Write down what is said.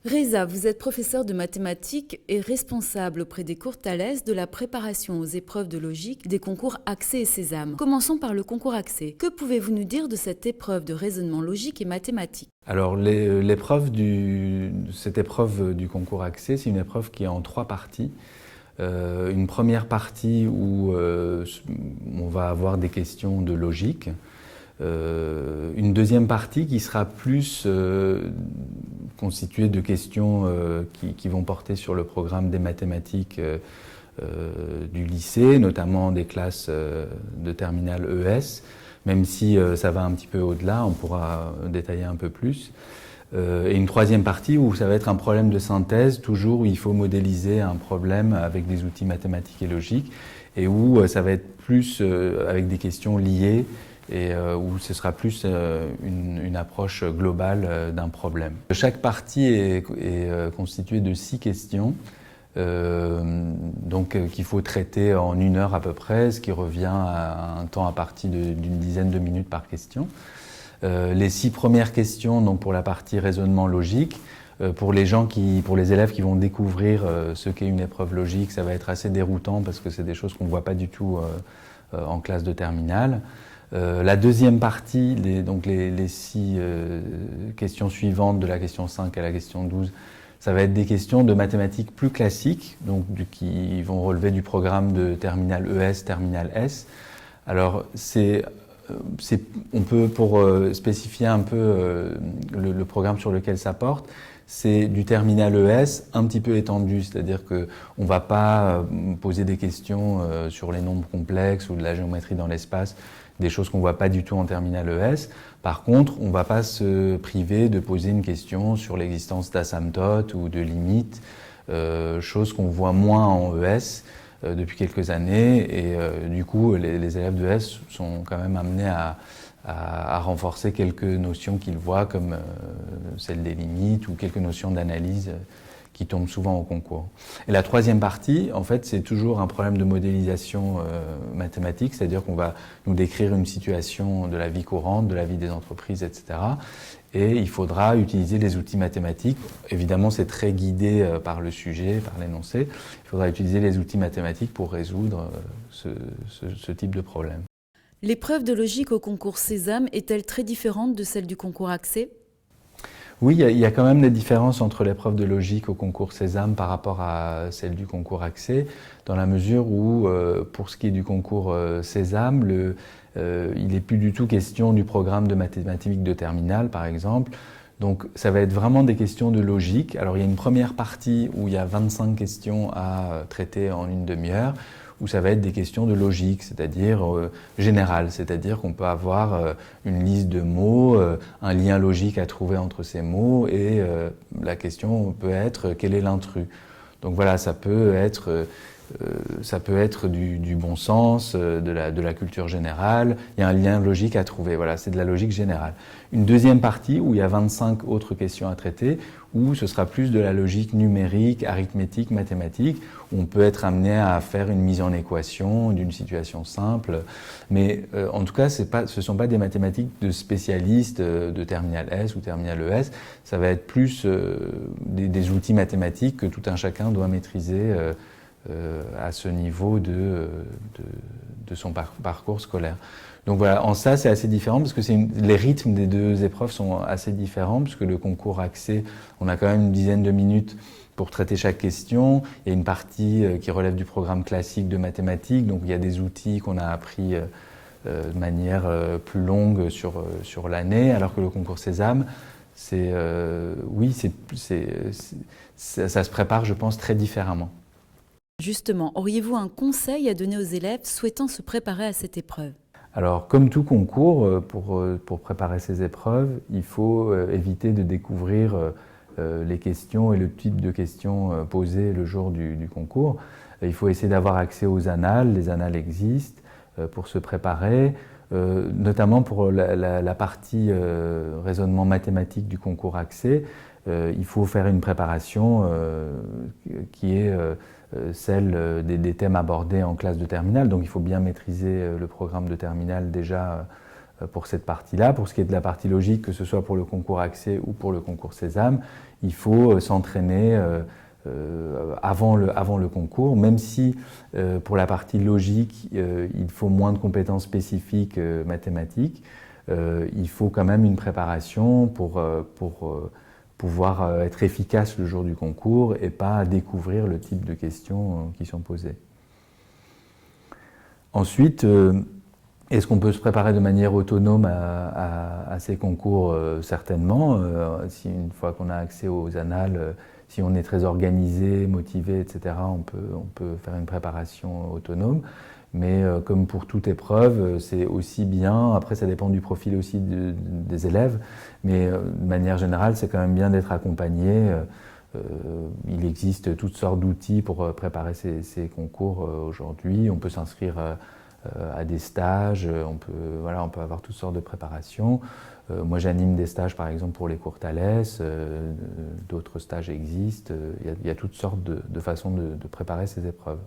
Reza, vous êtes professeur de mathématiques et responsable auprès des cours Thalès de la préparation aux épreuves de logique des concours Accès et Sésame. Commençons par le concours Accès. Que pouvez-vous nous dire de cette épreuve de raisonnement logique et mathématique? Alors, cette épreuve du concours Accès, c'est une épreuve qui est en 3 parties. Une première partie où on va avoir des questions de logique. Une deuxième partie qui sera plus constituée de questions qui vont porter sur le programme des mathématiques du lycée, notamment des classes de terminale ES, même si ça va un petit peu au-delà, on pourra détailler un peu plus. Et une troisième partie où ça va être un problème de synthèse, toujours où il faut modéliser un problème avec des outils mathématiques et logiques, et où ça va être plus avec des questions liées, et où ce sera plus une approche globale d'un problème. Chaque partie est constituée de 6 questions, qu'il faut traiter en 1 heure à peu près, ce qui revient à un temps à partir d'une dizaine de minutes par question. Les 6 premières questions, donc pour la partie raisonnement logique, pour les élèves qui vont découvrir ce qu'est une épreuve logique, ça va être assez déroutant parce que c'est des choses qu'on ne voit pas du tout en classe de terminale. La deuxième partie, les 6 questions suivantes, de la question 5 à la question 12, ça va être des questions de mathématiques plus classiques, qui vont relever du programme de terminale ES, terminale S. Alors, on peut, pour spécifier un peu le programme sur lequel ça porte, c'est du terminal ES un petit peu étendu, c'est-à-dire qu'on ne va pas poser des questions sur les nombres complexes ou de la géométrie dans l'espace, des choses qu'on ne voit pas du tout en terminal ES. Par contre, on ne va pas se priver de poser une question sur l'existence d'asymptotes ou de limites, chose qu'on voit moins en ES depuis quelques années, et du coup les élèves de ES sont quand même amenés à renforcer quelques notions qu'ils voient comme celle des limites ou quelques notions d'analyse qui tombent souvent au concours. Et la troisième partie, en fait, c'est toujours un problème de modélisation mathématique, c'est-à-dire qu'on va nous décrire une situation de la vie courante, de la vie des entreprises, etc. Et il faudra utiliser les outils mathématiques. Évidemment, c'est très guidé par le sujet, par l'énoncé. Il faudra utiliser les outils mathématiques pour résoudre ce type de problème. L'épreuve de logique au concours Sésame est-elle très différente de celle du concours Accès? Oui, il y a quand même des différences entre l'épreuve de logique au concours Sésame par rapport à celle du concours Accès, dans la mesure où, pour ce qui est du concours Sésame, il n'est plus du tout question du programme de mathématiques de terminale, par exemple. Donc ça va être vraiment des questions de logique. Alors il y a une première partie où il y a 25 questions à traiter en une demi-heure, où ça va être des questions de logique, c'est-à-dire générales, c'est-à-dire qu'on peut avoir une liste de mots, un lien logique à trouver entre ces mots, et la question peut être quel est l'intrus. Donc voilà, ça peut être du bon sens, de la culture générale, il y a un lien logique à trouver, voilà, c'est de la logique générale. Une deuxième partie où il y a 25 autres questions à traiter, où ce sera plus de la logique numérique, arithmétique, mathématique, où on peut être amené à faire une mise en équation d'une situation simple, mais en tout cas, ce ne sont pas des mathématiques de spécialistes de terminale S ou terminale ES, ça va être plus des outils mathématiques que tout un chacun doit maîtriser à ce niveau de son parcours scolaire. Donc voilà, en ça c'est assez différent parce que les rythmes des 2 épreuves sont assez différents, puisque le concours Accès, on a quand même une dizaine de minutes pour traiter chaque question. Il y a une partie qui relève du programme classique de mathématiques, donc il y a des outils qu'on a appris de manière plus longue sur l'année, alors que le concours Sésame, ça se prépare, je pense, très différemment. Justement, auriez-vous un conseil à donner aux élèves souhaitant se préparer à cette épreuve? Alors, comme tout concours, pour préparer ces épreuves, il faut éviter de découvrir les questions et le type de questions posées le jour du concours. Il faut essayer d'avoir accès aux annales, les annales existent pour se préparer, notamment pour la partie raisonnement mathématique du concours Accès. Il faut faire une préparation qui est celle des thèmes abordés en classe de terminale. Donc il faut bien maîtriser le programme de terminale déjà pour cette partie-là. Pour ce qui est de la partie logique, que ce soit pour le concours Accès ou pour le concours Sésame, il faut s'entraîner avant le concours, même si pour la partie logique, il faut moins de compétences spécifiques mathématiques, il faut quand même une préparation pour pouvoir être efficace le jour du concours et pas découvrir le type de questions qui sont posées. Ensuite, est-ce qu'on peut se préparer de manière autonome à ces concours? Certainement. Si une fois qu'on a accès aux annales, si on est très organisé, motivé, etc., on peut faire une préparation autonome. Mais comme pour toute épreuve, c'est aussi bien, après ça dépend du profil aussi des élèves, mais de manière générale, c'est quand même bien d'être accompagné. Il existe toutes sortes d'outils pour préparer ces concours aujourd'hui. On peut s'inscrire à des stages, on peut avoir toutes sortes de préparations. Moi j'anime des stages par exemple pour les cours Thalès, d'autres stages existent, il y a toutes sortes de façons de préparer ces épreuves.